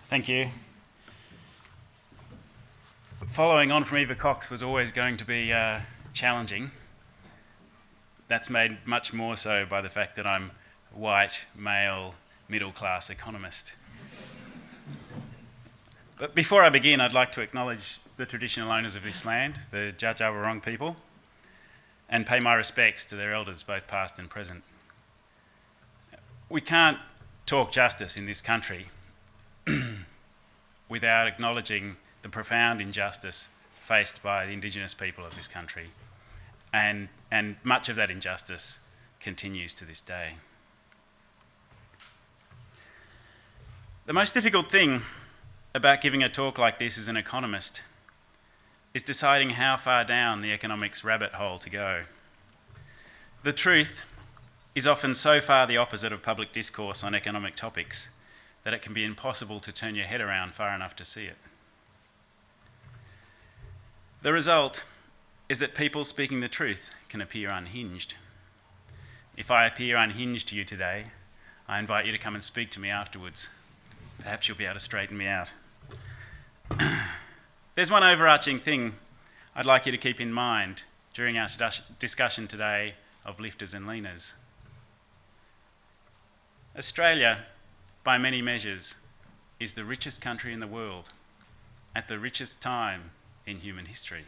Thank you. Following on from Eva Cox was always going to be challenging. That's made much more so by the fact that I'm a white, male, middle-class economist. But before I begin, I'd like to acknowledge the traditional owners of this land, the Dja Dja Wurrung people, and pay my respects to their elders, both past and present. We can't talk justice in this country without acknowledging the profound injustice faced by the Indigenous people of this country. And much of that injustice continues to this day. The most difficult thing about giving a talk like this as an economist is deciding how far down the economics rabbit hole to go. The truth is often so far the opposite of public discourse on economic topics that it can be impossible to turn your head around far enough to see it. The result is that people speaking the truth can appear unhinged. If I appear unhinged to you today, I invite you to come and speak to me afterwards. Perhaps you'll be able to straighten me out. There's one overarching thing I'd like you to keep in mind during our discussion today of lifters and leaners. Australia, by many measures, is the richest country in the world at the richest time in human history.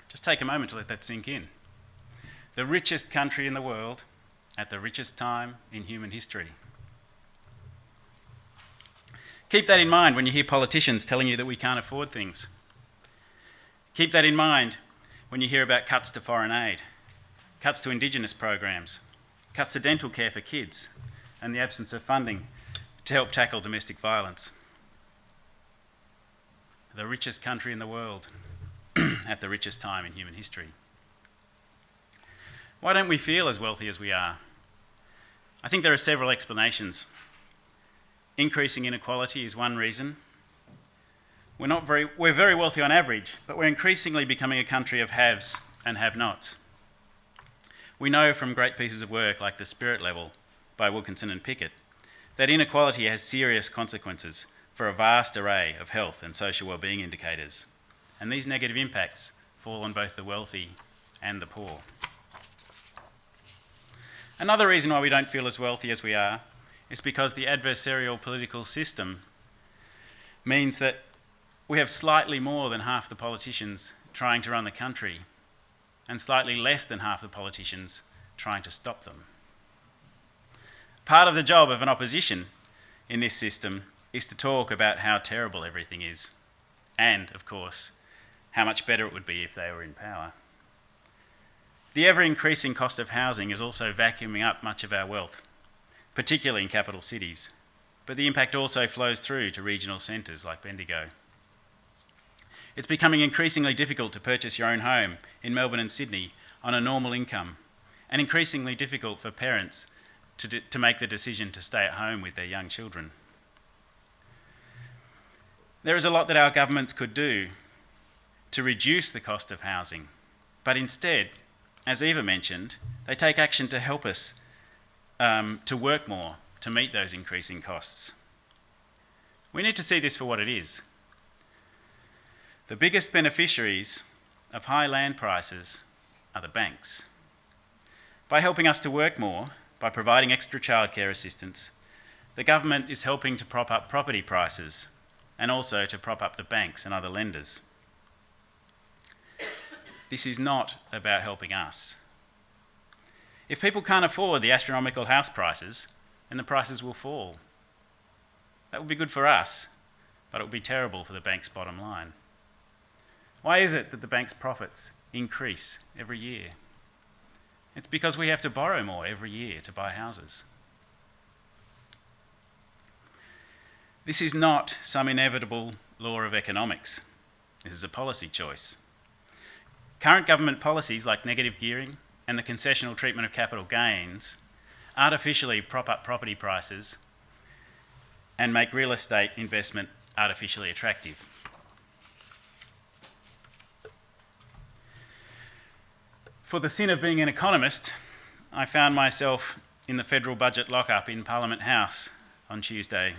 Just take a moment to let that sink in. The richest country in the world at the richest time in human history. Keep that in mind when you hear politicians telling you that we can't afford things. Keep that in mind when you hear about cuts to foreign aid, cuts to Indigenous programs, cuts to dental care for kids, and the absence of funding to help tackle domestic violence. The richest country in the world at the richest time in human history. Why don't we feel as wealthy as we are? I think there are several explanations. Increasing inequality is one reason. We're very wealthy on average, but we're increasingly becoming a country of haves and have-nots. We know from great pieces of work like The Spirit Level by Wilkinson and Pickett that inequality has serious consequences for a vast array of health and social wellbeing indicators, and these negative impacts fall on both the wealthy and the poor. Another reason why we don't feel as wealthy as we are is because the adversarial political system means that we have slightly more than half the politicians trying to run the country and slightly less than half the politicians trying to stop them. Part of the job of an opposition in this system is to talk about how terrible everything is and, of course, how much better it would be if they were in power. The ever-increasing cost of housing is also vacuuming up much of our wealth, particularly in capital cities, but the impact also flows through to regional centres like Bendigo. It's becoming increasingly difficult to purchase your own home in Melbourne and Sydney on a normal income, and increasingly difficult for parents to make the decision to stay at home with their young children. There is a lot that our governments could do to reduce the cost of housing, but instead, as Eva mentioned, they take action to help us to work more to meet those increasing costs. We need to see this for what it is. The biggest beneficiaries of high land prices are the banks. By helping us to work more, by providing extra childcare assistance, the government is helping to prop up property prices and also to prop up the banks and other lenders. This is not about helping us. If people can't afford the astronomical house prices, then the prices will fall. That would be good for us, but it would be terrible for the bank's bottom line. Why is it that the bank's profits increase every year? It's because we have to borrow more every year to buy houses. This is not some inevitable law of economics. This is a policy choice. Current government policies like negative gearing and the concessional treatment of capital gains artificially prop up property prices and make real estate investment artificially attractive. For the sin of being an economist, I found myself in the federal budget lockup in Parliament House on Tuesday.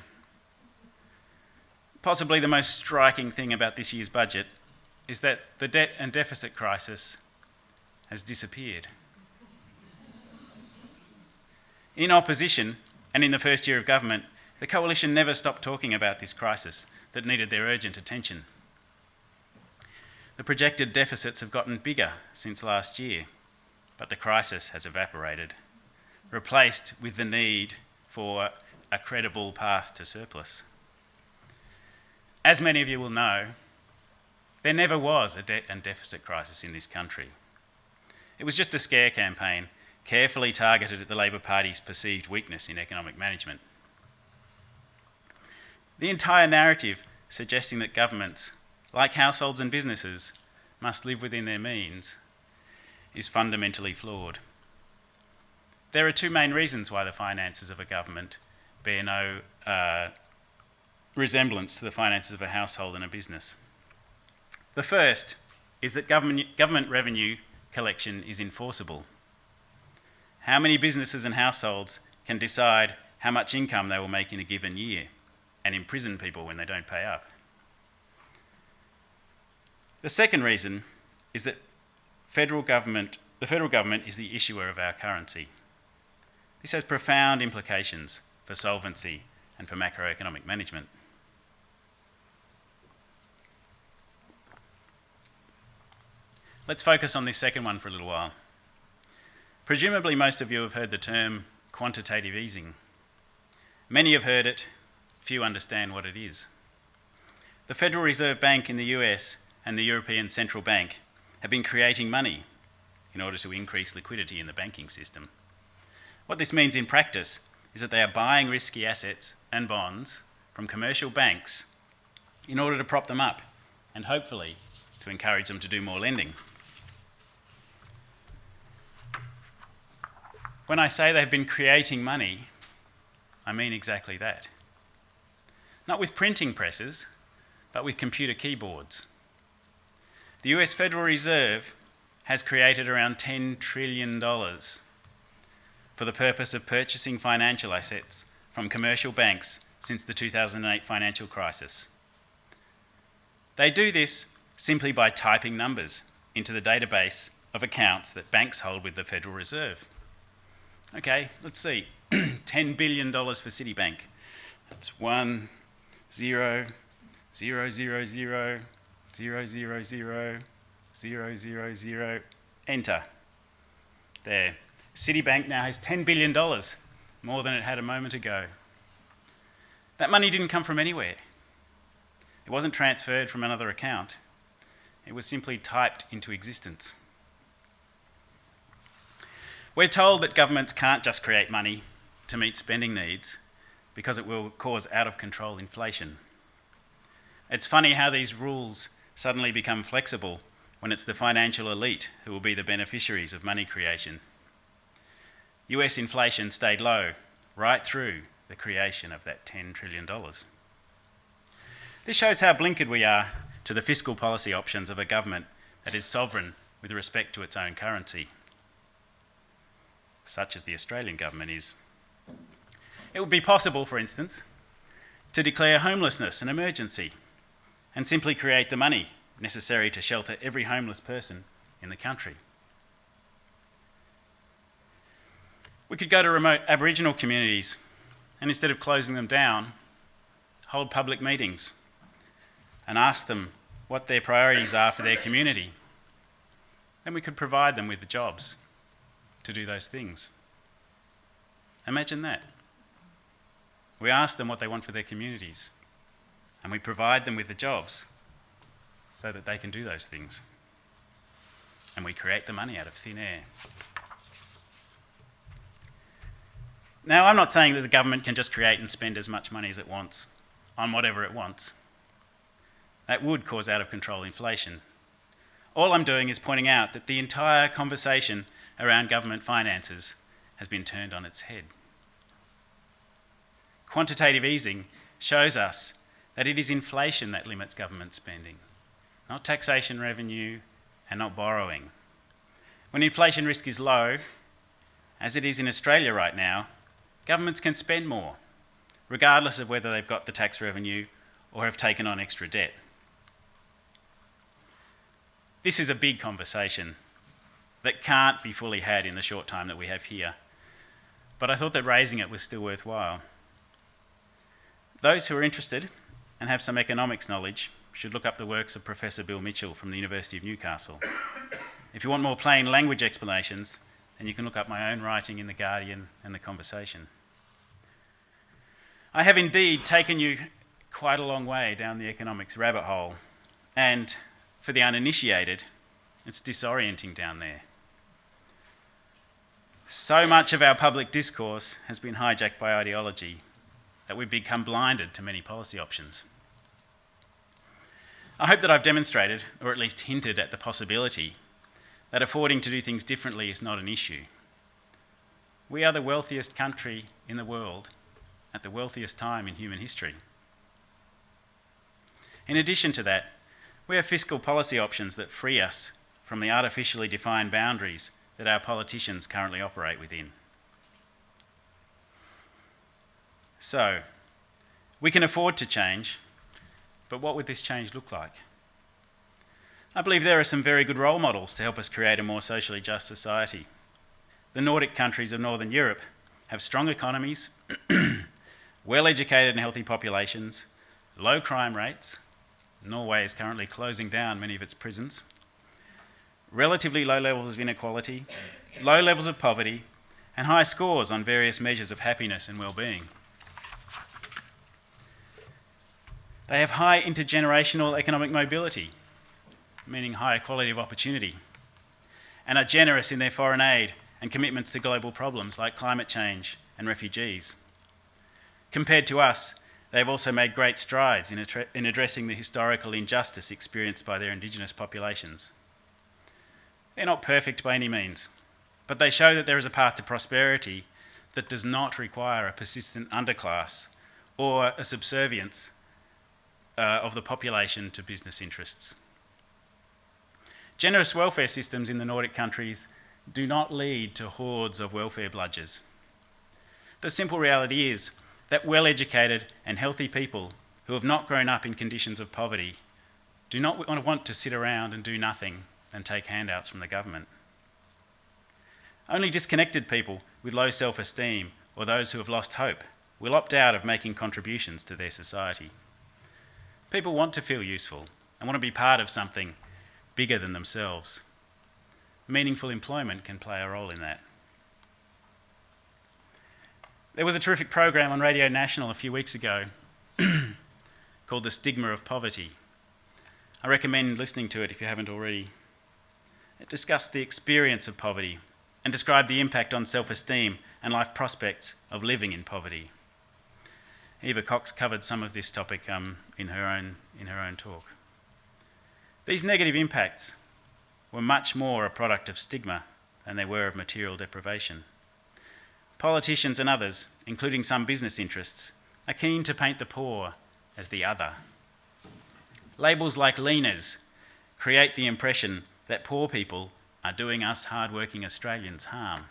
Possibly the most striking thing about this year's budget is that the debt and deficit crisis has disappeared. In opposition, and in the first year of government, the coalition never stopped talking about this crisis that needed their urgent attention. The projected deficits have gotten bigger since last year, but the crisis has evaporated, replaced with the need for a credible path to surplus. As many of you will know, there never was a debt and deficit crisis in this country. It was just a scare campaign, carefully targeted at the Labor Party's perceived weakness in economic management. The entire narrative suggesting that governments, like households and businesses, must live within their means is fundamentally flawed. There are two main reasons why the finances of a government bear no resemblance to the finances of a household and a business. The first is that government revenue collection is enforceable. How many businesses and households can decide how much income they will make in a given year and imprison people when they don't pay up? The second reason is that the federal government is the issuer of our currency. This has profound implications for solvency and for macroeconomic management. Let's focus on this second one for a little while. Presumably most of you have heard the term quantitative easing. Many have heard it, few understand what it is. The Federal Reserve Bank in the US and the European Central Bank have been creating money in order to increase liquidity in the banking system. What this means in practice is that they are buying risky assets and bonds from commercial banks in order to prop them up and hopefully to encourage them to do more lending. When I say they've been creating money, I mean exactly that. Not with printing presses, but with computer keyboards. The US Federal Reserve has created around $10 trillion for the purpose of purchasing financial assets from commercial banks since the 2008 financial crisis. They do this simply by typing numbers into the database of accounts that banks hold with the Federal Reserve. Okay, let's see. $10 billion for Citibank. That's 1, 0, 0, 0, 0, 0, 0, 0, 0, 0, 0, enter. There. Citibank now has $10 billion, more than it had a moment ago. That money didn't come from anywhere. It wasn't transferred from another account. It was simply typed into existence. We're told that governments can't just create money to meet spending needs because it will cause out-of-control inflation. It's funny how these rules suddenly become flexible when it's the financial elite who will be the beneficiaries of money creation. US inflation stayed low right through the creation of that $10 trillion. This shows how blinkered we are to the fiscal policy options of a government that is sovereign with respect to its own currency, such as the Australian government is. It would be possible, for instance, to declare homelessness an emergency and simply create the money necessary to shelter every homeless person in the country. We could go to remote Aboriginal communities and, instead of closing them down, hold public meetings and ask them what their priorities are for their community. Then we could provide them with the jobs to do those things. Imagine that. We ask them what they want for their communities, and we provide them with the jobs so that they can do those things. And we create the money out of thin air. Now, I'm not saying that the government can just create and spend as much money as it wants on whatever it wants. That would cause out-of-control inflation. All I'm doing is pointing out that the entire conversation around government finances has been turned on its head. Quantitative easing shows us that it is inflation that limits government spending, not taxation revenue and not borrowing. When inflation risk is low, as it is in Australia right now, governments can spend more, regardless of whether they've got the tax revenue or have taken on extra debt. This is a big conversation that can't be fully had in the short time that we have here, but I thought that raising it was still worthwhile. Those who are interested and have some economics knowledge should look up the works of Professor Bill Mitchell from the University of Newcastle. If you want more plain language explanations, then you can look up my own writing in The Guardian and The Conversation. I have indeed taken you quite a long way down the economics rabbit hole, and for the uninitiated, it's disorienting down there. So much of our public discourse has been hijacked by ideology that we've become blinded to many policy options. I hope that I've demonstrated, or at least hinted at the possibility, that affording to do things differently is not an issue. We are the wealthiest country in the world at the wealthiest time in human history. In addition to that, we have fiscal policy options that free us from the artificially defined boundaries that our politicians currently operate within. So, we can afford to change, but what would this change look like? I believe there are some very good role models to help us create a more socially just society. The Nordic countries of Northern Europe have strong economies, well-educated and healthy populations, low crime rates. Norway is currently closing down many of its prisons. Relatively low levels of inequality, low levels of poverty, and high scores on various measures of happiness and well-being. They have high intergenerational economic mobility, meaning higher quality of opportunity, and are generous in their foreign aid and commitments to global problems like climate change and refugees. Compared to us, they have also made great strides in addressing the historical injustice experienced by their Indigenous populations. They're not perfect by any means, but they show that there is a path to prosperity that does not require a persistent underclass or a subservience of the population to business interests. Generous welfare systems in the Nordic countries do not lead to hordes of welfare bludgers. The simple reality is that well-educated and healthy people who have not grown up in conditions of poverty do not want to sit around and do nothing and take handouts from the government. Only disconnected people with low self-esteem or those who have lost hope will opt out of making contributions to their society. People want to feel useful and want to be part of something bigger than themselves. Meaningful employment can play a role in that. There was a terrific program on Radio National a few weeks ago called The Stigma of Poverty. I recommend listening to it if you haven't already. It discussed the experience of poverty and described the impact on self-esteem and life prospects of living in poverty. Eva Cox covered some of this topic in her own talk. These negative impacts were much more a product of stigma than they were of material deprivation. Politicians and others, including some business interests, are keen to paint the poor as the other. Labels like leaners create the impression that poor people are doing us hard-working Australians harm.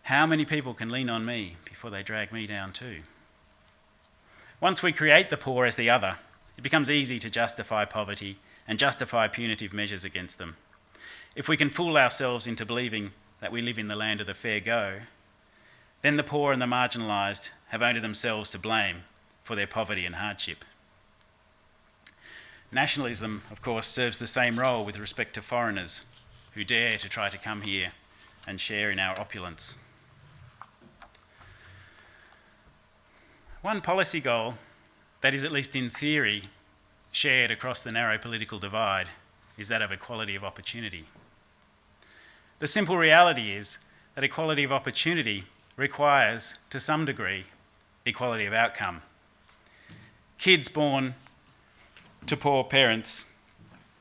How many people can lean on me before they drag me down too? Once we create the poor as the other, it becomes easy to justify poverty and justify punitive measures against them. If we can fool ourselves into believing that we live in the land of the fair go, then the poor and the marginalised have only themselves to blame for their poverty and hardship. Nationalism, of course, serves the same role with respect to foreigners who dare to try to come here and share in our opulence. One policy goal that is, at least in theory, shared across the narrow political divide is that of equality of opportunity. The simple reality is that equality of opportunity requires, to some degree, equality of outcome. Kids born to poor parents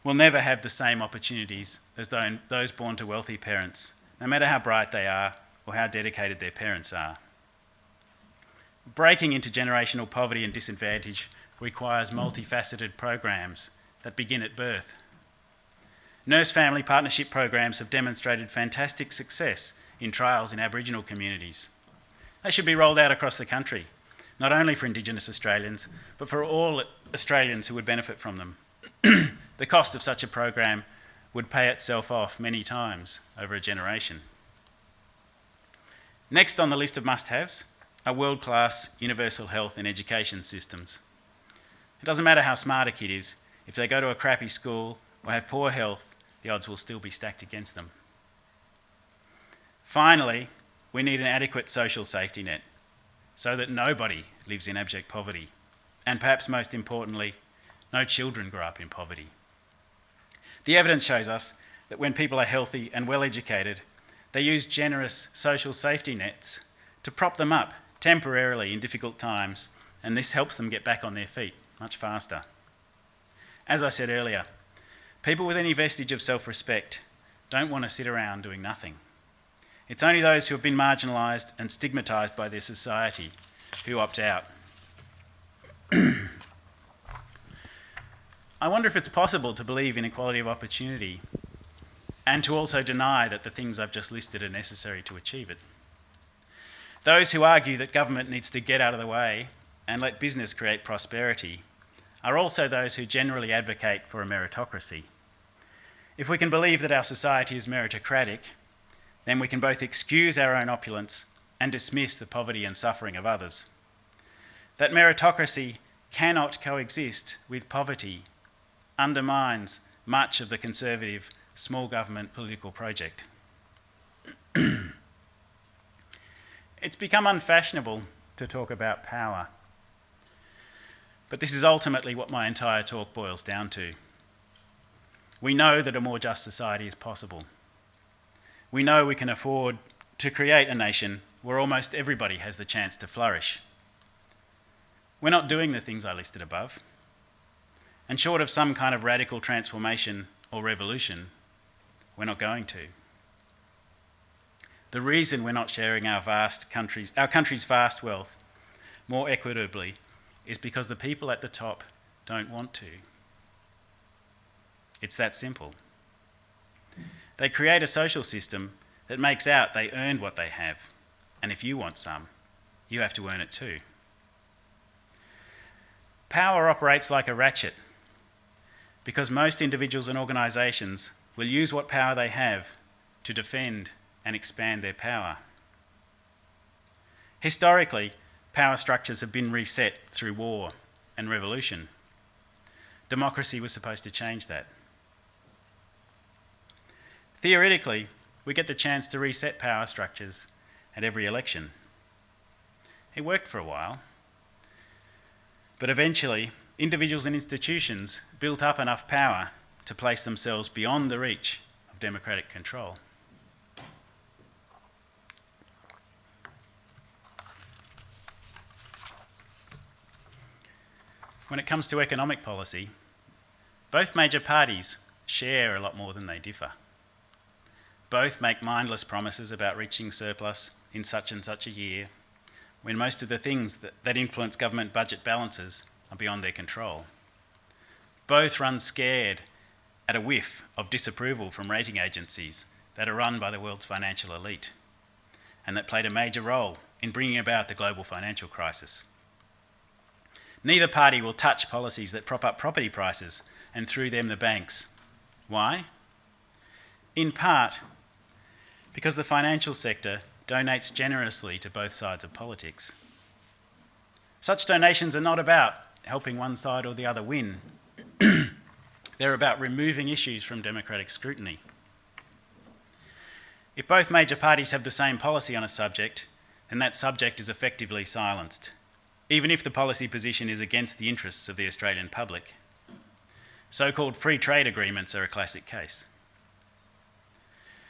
will never have the same opportunities as those born to wealthy parents, no matter how bright they are or how dedicated their parents are. Breaking intergenerational poverty and disadvantage requires multifaceted programs that begin at birth. Nurse-family partnership programs have demonstrated fantastic success in trials in Aboriginal communities. They should be rolled out across the country, not only for Indigenous Australians, but for all Australians who would benefit from them. The cost of such a program would pay itself off many times over a generation. Next on the list of must-haves are world-class universal health and education systems. It doesn't matter how smart a kid is, if they go to a crappy school or have poor health, the odds will still be stacked against them. Finally, we need an adequate social safety net so that nobody lives in abject poverty, and perhaps most importantly, no children grow up in poverty. The evidence shows us that when people are healthy and well educated, they use generous social safety nets to prop them up temporarily in difficult times, and this helps them get back on their feet much faster. As I said earlier, people with any vestige of self-respect don't want to sit around doing nothing. It's only those who have been marginalised and stigmatised by their society who opt out. I wonder if it's possible to believe in equality of opportunity and to also deny that the things I've just listed are necessary to achieve it. Those who argue that government needs to get out of the way and let business create prosperity are also those who generally advocate for a meritocracy. If we can believe that our society is meritocratic, then we can both excuse our own opulence and dismiss the poverty and suffering of others. That meritocracy cannot coexist with poverty undermines much of the conservative small government political project. It's become unfashionable to talk about power, but this is ultimately what my entire talk boils down to. We know that a more just society is possible. We know we can afford to create a nation where almost everybody has the chance to flourish. We're not doing the things I listed above, and short of some kind of radical transformation or revolution, we're not going to. The reason we're not sharing our country's vast wealth more equitably is because the people at the top don't want to. It's that simple. They create a social system that makes out they earned what they have, and if you want some, you have to earn it too. Power operates like a ratchet because most individuals and organisations will use what power they have to defend and expand their power. Historically, power structures have been reset through war and revolution. Democracy was supposed to change that. Theoretically, we get the chance to reset power structures at every election. It worked for a while, but eventually, individuals and institutions built up enough power to place themselves beyond the reach of democratic control. When it comes to economic policy, both major parties share a lot more than they differ. Both make mindless promises about reaching surplus in such and such a year, when most of the things that influence government budget balances are beyond their control. Both run scared at a whiff of disapproval from rating agencies that are run by the world's financial elite and that played a major role in bringing about the global financial crisis. Neither party will touch policies that prop up property prices and through them the banks. Why? In part, because the financial sector donates generously to both sides of politics. Such donations are not about helping one side or the other win. They're about removing issues from democratic scrutiny. If both major parties have the same policy on a subject, then that subject is effectively silenced, even if the policy position is against the interests of the Australian public. So-called free trade agreements are a classic case.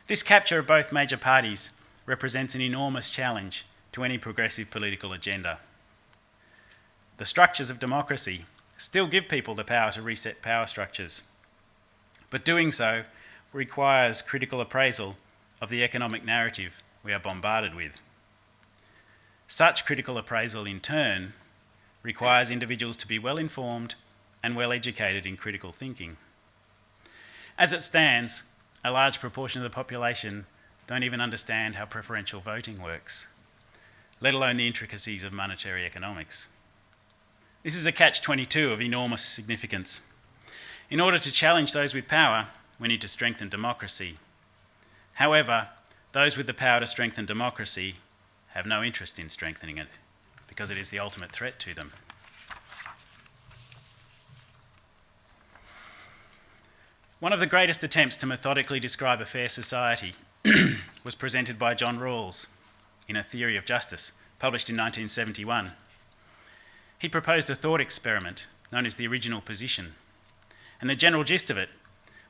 This capture of both major parties represents an enormous challenge to any progressive political agenda. The structures of democracy still give people the power to reset power structures, but doing so requires critical appraisal of the economic narrative we are bombarded with. Such critical appraisal, in turn, requires individuals to be well informed and well educated in critical thinking. As it stands, a large proportion of the population don't even understand how preferential voting works. let alone the intricacies of monetary economics. This is a catch-22 of enormous significance. In order to challenge those with power, we need to strengthen democracy. However, those with the power to strengthen democracy have no interest in strengthening it because it is the ultimate threat to them. One of the greatest attempts to methodically describe a fair society was presented by John Rawls in A Theory of Justice, published in 1971. He proposed a thought experiment known as the original position, and the general gist of it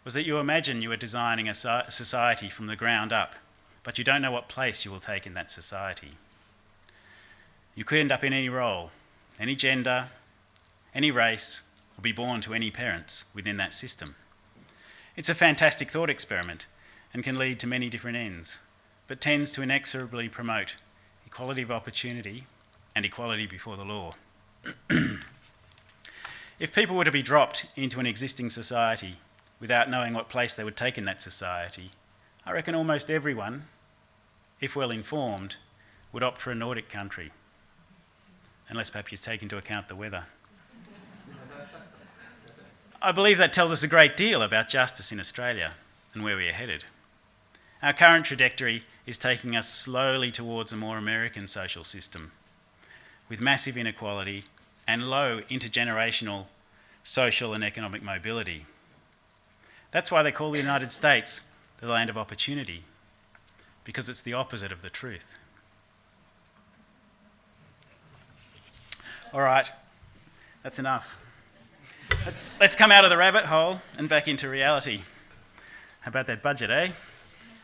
was that you imagine you are designing a society from the ground up, but you don't know what place you will take in that society. You could end up in any role, any gender, any race, or be born to any parents within that system. It's a fantastic thought experiment and can lead to many different ends, but tends to inexorably promote equality of opportunity and equality before the law. If people were to be dropped into an existing society without knowing what place they would take in that society, I reckon almost everyone, if well informed, would opt for a Nordic country, unless perhaps you take into account the weather. I believe that tells us a great deal about justice in Australia and where we are headed. Our current trajectory is taking us slowly towards a more American social system, with massive inequality and low intergenerational social and economic mobility. That's why they call the United States the land of opportunity, because it's the opposite of the truth. All right, that's enough. Let's come out of the rabbit hole and back into reality. How about that budget, eh?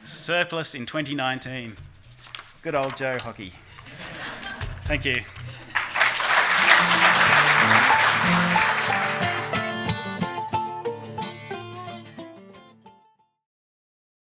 Surplus in 2019. Good old Joe Hockey. Thank you.